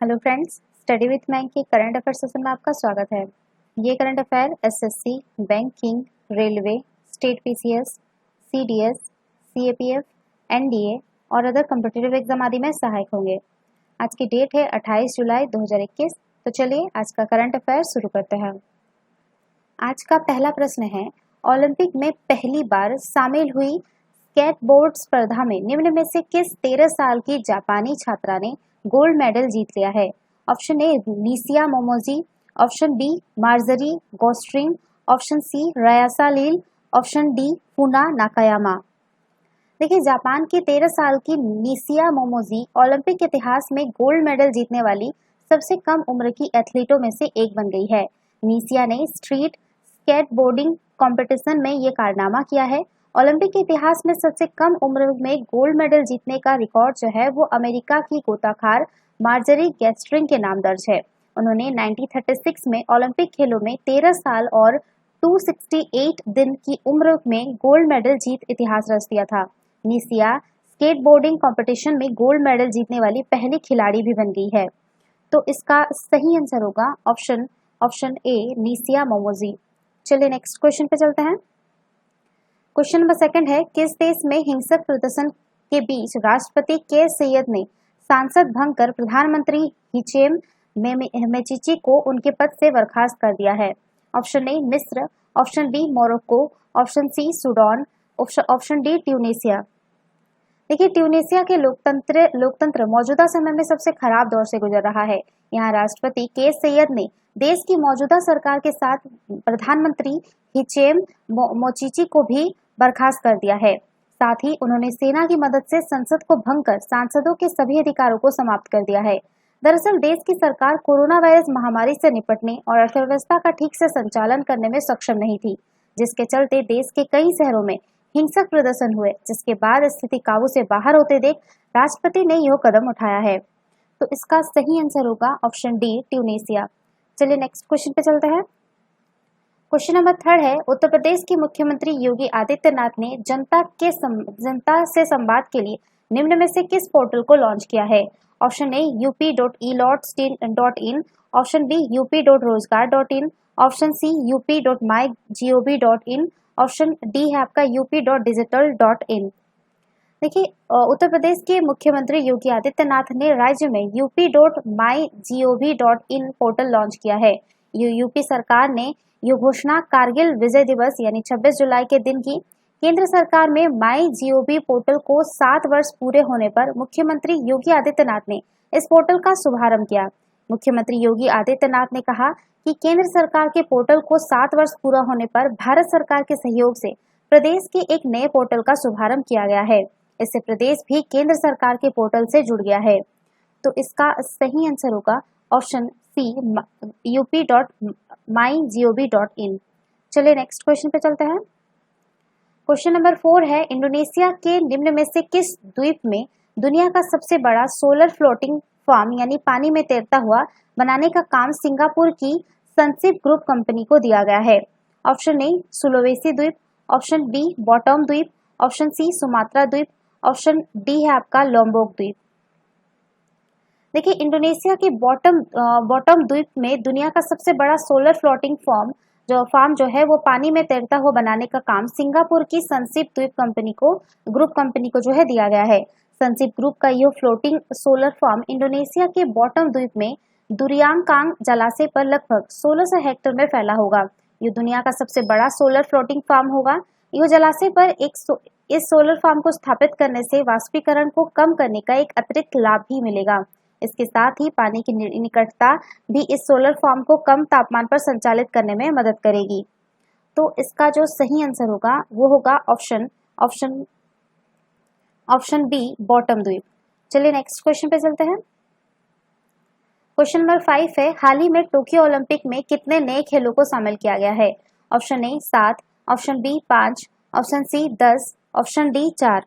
Hello friends, study with मैंक के current affair session में आपका स्वागत है। ये current affair SSC, banking, railway, state PCS, CDS, CAPF, NDA और अदर कॉम्पिटिटिव एग्जाम आदि में सहायक होंगे। आज की डेट है 28 जुलाई 2021। तो चलिए आज का करंट अफेयर शुरू करते हैं। आज का पहला प्रश्न है, ओलंपिक में पहली बार शामिल हुई स्केटबोर्ड स्पर्धा में निम्न में से किस 13 साल की जापानी छात्रा ने गोल्ड मेडल जीत लिया है? Option A Nishiya Momiji, option B Margery Gostring, option C Rayssa Leal, option D Funa Nakayama. देखिए, जापान की 13 साल की निशिया मोमोजी ओलंपिक इतिहास में गोल्ड मेडल जीतने वाली सबसे कम उम्र की एथलीटों में से एक बन गई है। निशिया ने स्ट्रीट स्केटबोर्डिंग कंपटीशन में ये कारनामा किया है। ओलंपिक के इतिहास में सबसे कम उम्र में गोल्ड मेडल जीतने का रिकॉर्ड जो है वो अमेरिका की गोताखार मार्जरी गैस्ट्रिंग के नाम दर्ज है। उन्होंने 1936 में ओलंपिक खेलों में 13 साल और 268 दिन की उम्र में गोल्ड मेडल जीत इतिहास रच दिया था। निशिया स्केटबोर्डिंग कंपटीशन में गोल्ड मेडल जीतने वाली पहली खिलाड़ी भी बन गई है। तो इसका सही आंसर होगा ऑप्शन ए निशिया मोमोजी। चलिए नेक्स्ट क्वेश्चन पे चलते हैं। क्वेश्चन नंबर सेकंड है, किस देश में हिंसक प्रदर्शन के बीच राष्ट्रपति के सैयद ने सांसद भंग कर प्रधानमंत्री हिचेम मेचिची को उनके पद से बर्खास्त कर दिया है? ऑप्शन ए मिस्र, option B Morocco, option C Sudan, option D Tunisia. देखिए, ट्यूनीसिया के लोकतंत्र मौजूदा समय में सबसे खराब दौर से गुजर रहा है। यहाँ राष्ट्रपति के सैयद ने देश की मौजूदा सरकार के साथ प्रधानमंत्री हिचेम मोचिची को भी बर्खास्त कर दिया है। साथ ही उन्होंने सेना की मदद से संसद को भंग कर सांसदों के सभी अधिकारों को समाप्त कर दिया है। दरअसल देश की सरकार कोरोना वायरस महामारी से निपटने और अर्थव्यवस्था का ठीक से संचालन करने में सक्षम नहीं थी, जिसके चलते देश के कई शहरों में हिंसक प्रदर्शन हुए, जिसके बाद स्थिति काबू से बाहर होते देख राष्ट्रपति ने यह कदम उठाया है। तो इसका सही आंसर होगा ऑप्शन डी ट्यूनीसिया। चलिए नेक्स्ट क्वेश्चन पे चलते हैं। क्वेश्चन नंबर थर्ड है, उत्तर प्रदेश के मुख्यमंत्री योगी आदित्यनाथ ने जनता से संवाद के लिए निम्न में से किस पोर्टल को लॉन्च किया है? Option A up.elots.in, option B up.rozgar.in, option C up.mygov.in, option D है आपका up.digital.in। देखिए, उत्तर प्रदेश के मुख्यमंत्री योगी आदित्यनाथ ने राज्य में up.mygov.in पोर्टल लॉन्च किया है। यूपी सरकार ने यह घोषणा कारगिल विजय दिवस यानी 26 जुलाई के दिन की। केंद्र सरकार में माई जीओवी पोर्टल को 7 वर्ष पूरे होने पर मुख्यमंत्री योगी आदित्यनाथ ने इस पोर्टल का शुभारंभ किया। मुख्यमंत्री योगी आदित्यनाथ ने कहा कि केंद्र सरकार के पोर्टल को 7 वर्ष पूरा होने पर भारत सरकार के सहयोग से प्रदेश के एक नए पोर्टल का शुभारंभ किया गया है। इससे प्रदेश भी केंद्र सरकार के पोर्टल से जुड़ गया है। तो इसका सही आंसर होगा ऑप्शन सी up.mygov.in। चलिए नेक्स्ट क्वेश्चन पे चलते हैं। क्वेश्चन नंबर 4 है, इंडोनेशिया के निम्न में से किस द्वीप में दुनिया का सबसे बड़ा सोलर फ्लोटिंग फार्म यानी पानी में तैरता हुआ बनाने का काम सिंगापुर की सनशिप ग्रुप कंपनी को दिया गया है? ऑप्शन ए सुलोवेसी द्वीप, ऑप्शन बी बॉटम द्वीप, ऑप्शन सी सुमात्रा द्वीप, ऑप्शन डी है आपका लोम्बोक द्वीप। देखिए, इंडोनेशिया के बॉटम द्वीप में दुनिया का सबसे बड़ा सोलर फ्लोटिंग फार्म जो है वो पानी में तैरता हुआ बनाने का काम सिंगापुर की सनशिप द्वीप ग्रुप कंपनी को जो है दिया गया है। सनशिप ग्रुप का यह फ्लोटिंग सोलर फार्म इंडोनेशिया के बॉटम द्वीप में दुरियांकांग जलाशय पर लगभग 1600 हेक्टेयर में फैला होगा। ये दुनिया का सबसे बड़ा सोलर फ्लोटिंग फार्म होगा। यह जलाशय पर इस सोलर फार्म को स्थापित करने से वाष्पीकरण को कम करने का एक अतिरिक्त लाभ भी मिलेगा। इसके साथ ही पानी की निकटता भी इस सोलर फार्म को कम तापमान पर संचालित करने में मदद करेगी। तो इसका जो सही आंसर होगा वो होगा ऑप्शन बी बॉटम द्वीप। चलिए नेक्स्ट क्वेश्चन पे चलते हैं। क्वेश्चन नंबर 5 है, हाल ही में टोक्यो ओलंपिक में कितने नए खेलों को शामिल किया गया है? Option A 7, option B 5, option C 10, option D 4।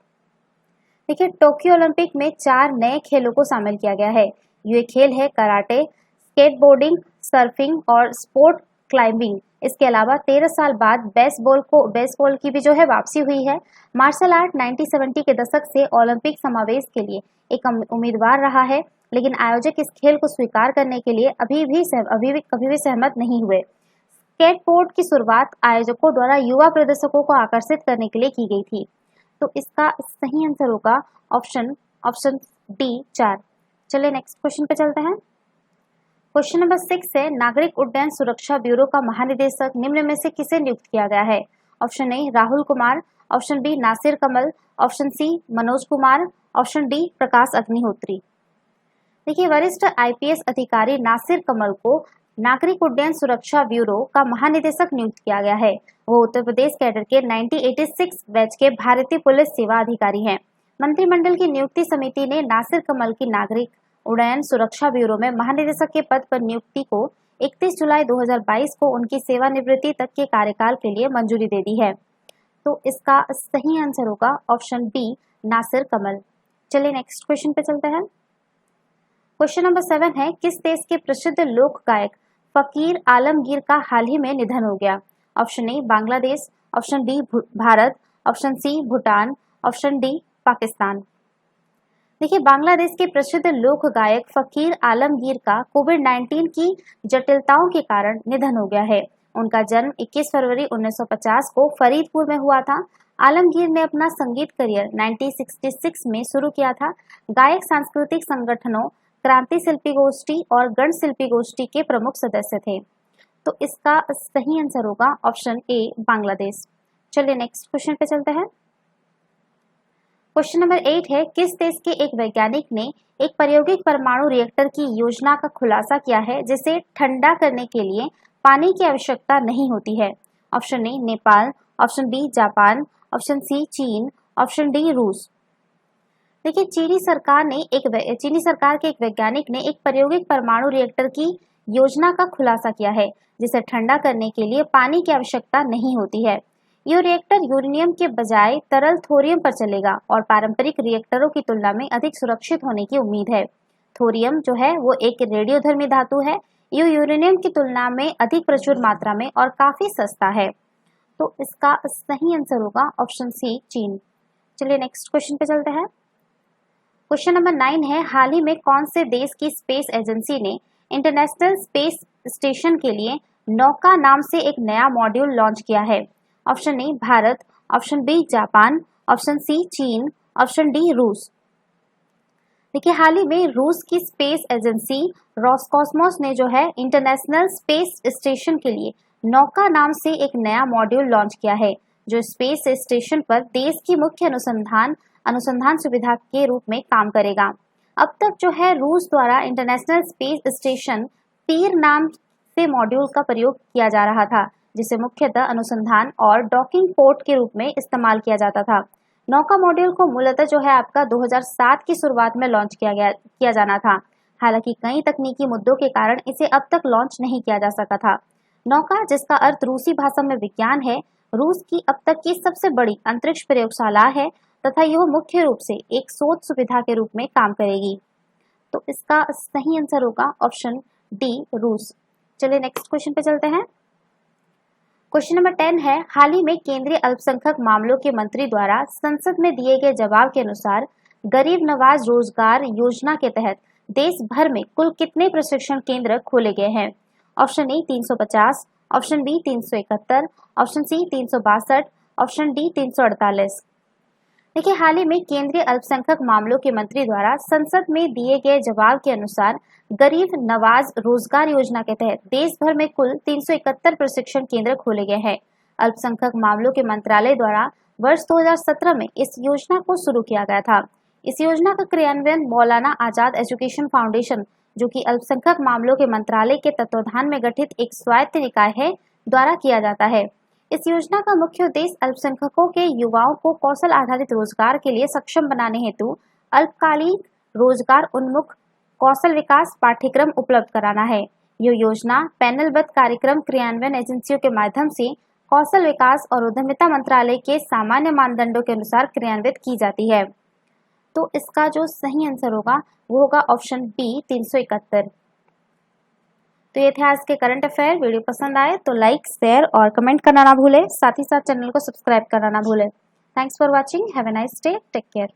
देखिए, टोक्यो ओलंपिक में 4 नए खेलों को शामिल किया गया है। ये खेल है कराटे, स्केटबोर्डिंग, सर्फिंग और स्पोर्ट क्लाइंबिंग। इसके अलावा 13 साल बाद बेसबॉल की भी जो है वापसी हुई है। मार्शल आर्ट 1970 के दशक से ओलंपिक समावेश के लिए एक उम्मीदवार रहा है, लेकिन आयोजक इस खेल को स्वीकार करने के लिए कभी भी सहमत नहीं हुए। स्केटबोर्ड की शुरुआत आयोजकों द्वारा युवा प्रदर्शकों को आकर्षित करने के लिए की गई थी। तो इसका सही आंसर होगा ऑप्शन डी 4। चलिए नेक्स्ट क्वेश्चन पे चलते हैं। क्वेश्चन नंबर 6 है, नागरिक उड्डयन सुरक्षा ब्यूरो का महानिदेशक निम्न में से किसे नियुक्त किया गया है? Option A Rahul Kumar, option B Nasir Kamal, option C Manoj Kumar, option D Prakash Agnihotri. देखिए, वरिष्ठ आईपीएस अधिकारी नासिर कमल को नागरिक उड्डयन सुरक्षा ब्यूरो का महानिदेशक नियुक्त किया गया है। वो उत्तर प्रदेश कैडर के 1986 बैच के भारतीय पुलिस सेवा अधिकारी हैं। मंत्रिमंडल की नियुक्ति समिति ने नासिर कमल की नागरिक उड्डयन सुरक्षा ब्यूरो में महानिदेशक के पद पर नियुक्ति को 31 जुलाई 2022 को उनकी सेवानिवृत्ति तक के कार्यकाल के लिए मंजूरी दे दी है। तो इसका सही आंसर होगा ऑप्शन बी नासिर कमल। चलिए नेक्स्ट क्वेश्चन पे चलते हैं। क्वेश्चन नंबर 7 है, किस देश के प्रसिद्ध लोक गायक फकीर आलमगीर का हाल ही में निधन हो गया? Option A Bangladesh, option B Bharat, option C Bhutan, option D Pakistan. देखिए, बांग्लादेश के प्रसिद्ध लोक गायक फकीर आलमगीर का कोविड-19 की जटिलताओं के कारण निधन हो गया है। उनका जन्म 21 फरवरी 1950 को फरीदपुर में हुआ था। आलमगीर ने अपना संगीत करियर 1966 में शुरू किया था। गायक सांस्कृतिक संगठनों क्रांति शिल्पी गोष्ठी और गण शिल्पी गोष्ठी के प्रमुख सदस्य थे। तो इसका सही आंसर होगा ऑप्शन ए बांग्लादेश। चलिए नेक्स्ट क्वेश्चन पे चलते हैं। क्वेश्चन नंबर 8 है, किस देश के एक वैज्ञानिक ने एक प्रायोगिक परमाणु रिएक्टर की योजना का खुलासा किया है जिसे ठंडा करने के लिए पानी की आवश्यकता नहीं होती है? Option A Nepal, option B Japan, option C चीन, ऑप्शन डी रूस। देखिए, चीनी सरकार के एक वैज्ञानिक ने एक प्रायोगिक परमाणु रिएक्टर की योजना का खुलासा किया है जिसे ठंडा करने के लिए पानी की आवश्यकता नहीं होती है। यह रिएक्टर यूरेनियम के बजाय तरल थोरियम पर चलेगा और पारंपरिक रिएक्टरों की तुलना में अधिक सुरक्षित होने की उम्मीद है। थोरियम जो है वो एक रेडियोधर्मी धातु है। यह यूरेनियम की तुलना में अधिक प्रचुर मात्रा में और काफी सस्ता है। तो इसका सही आंसर होगा ऑप्शन सी चीन। चलिए नेक्स्ट क्वेश्चन पे चलते हैं। क्वेश्चन नंबर 9 है, हाल ही में कौन से देश की स्पेस एजेंसी ने इंटरनेशनल स्पेस स्टेशन के लिए नौका नाम से एक नया मॉड्यूल लॉन्च किया है? Option A Bharat, option B Japan, option C चीन, ऑप्शन डी रूस। देखिए, हाल ही में रूस की स्पेस एजेंसी रोसकॉस्मोस ने जो है इंटरनेशनल स्पेस स्टेशन के लिए नौका नाम से एक नया मॉड्यूल लॉन्च किया है जो स्पेस स्टेशन पर देश की मुख्य अनुसंधान सुविधा के रूप में काम करेगा। अब तक जो है रूस द्वारा इंटरनेशनल स्पेस स्टेशन पीर नाम से मॉड्यूल का प्रयोग किया जा रहा था जिसे मुख्यतः अनुसंधान और डॉकिंग पोर्ट के रूप में इस्तेमाल किया जाता था। नौका मॉड्यूल को मूलतः जो है आपका 2007 की शुरुआत में लॉन्च किया जाना था। हालांकि कई तकनीकी मुद्दों के कारण इसे अब तक लॉन्च नहीं किया जा सका था। नौका, जिसका अर्थ रूसी भाषा में विज्ञान है, रूस की अब तक की सबसे बड़ी अंतरिक्ष प्रयोगशाला है तथा यह मुख्य रूप से एक शोध सुविधा के रूप में काम करेगी। तो इसका सही आंसर होगा ऑप्शन डी रूस। चलिए नेक्स्ट क्वेश्चन पे चलते हैं। क्वेश्चन नंबर 10 है, हाल ही में केंद्रीय अल्पसंख्यक मामलों के मंत्री द्वारा संसद में दिए गए जवाब के अनुसार गरीब नवाज रोजगार योजना के तहत देश भर में कुल कितने प्रशिक्षण केंद्र खोले गए हैं? Option A 350, option B 371, option C 362, option D 348। देखिए, हाल ही में केंद्रीय अल्पसंख्यक मामलों के मंत्री द्वारा संसद में दिए गए जवाब के अनुसार गरीब नवाज रोजगार योजना के तहत देश भर में कुल 371 प्रशिक्षण केंद्र खोले गए हैं। अल्पसंख्यक मामलों के मंत्रालय द्वारा वर्ष 2017 में इस योजना को शुरू किया गया था। इस योजना का क्रियान्वयन मौलाना आजाद एजुकेशन फाउंडेशन, जो कि अल्पसंख्यक मामलों के मंत्रालय के तत्वाधान में गठित एक स्वायत्त निकाय है, द्वारा किया जाता है। इस योजना का मुख्य उद्देश्य अल्पसंख्यकों के युवाओं को कौशल आधारित रोजगार के लिए सक्षम बनाने हेतु अल्पकालिक रोजगार उन्मुख कौशल विकास पाठ्यक्रम उपलब्ध कराना है। यह योजना पैनलबद्ध कार्यक्रम क्रियान्वयन एजेंसियों के माध्यम से कौशल विकास और उद्यमिता मंत्रालय के सामान्य मानदंडों के अनुसार क्रियान्वित की जाती है। तो इसका जो सही आंसर होगा वो होगा ऑप्शन बी 371। तो ये थे आज के करंट अफेयर। वीडियो पसंद आए तो लाइक, शेयर और कमेंट करना ना भूलें। साथ ही साथ चैनल को सब्सक्राइब करना ना भूलें। Thanks for watching. Have a nice day. Take care.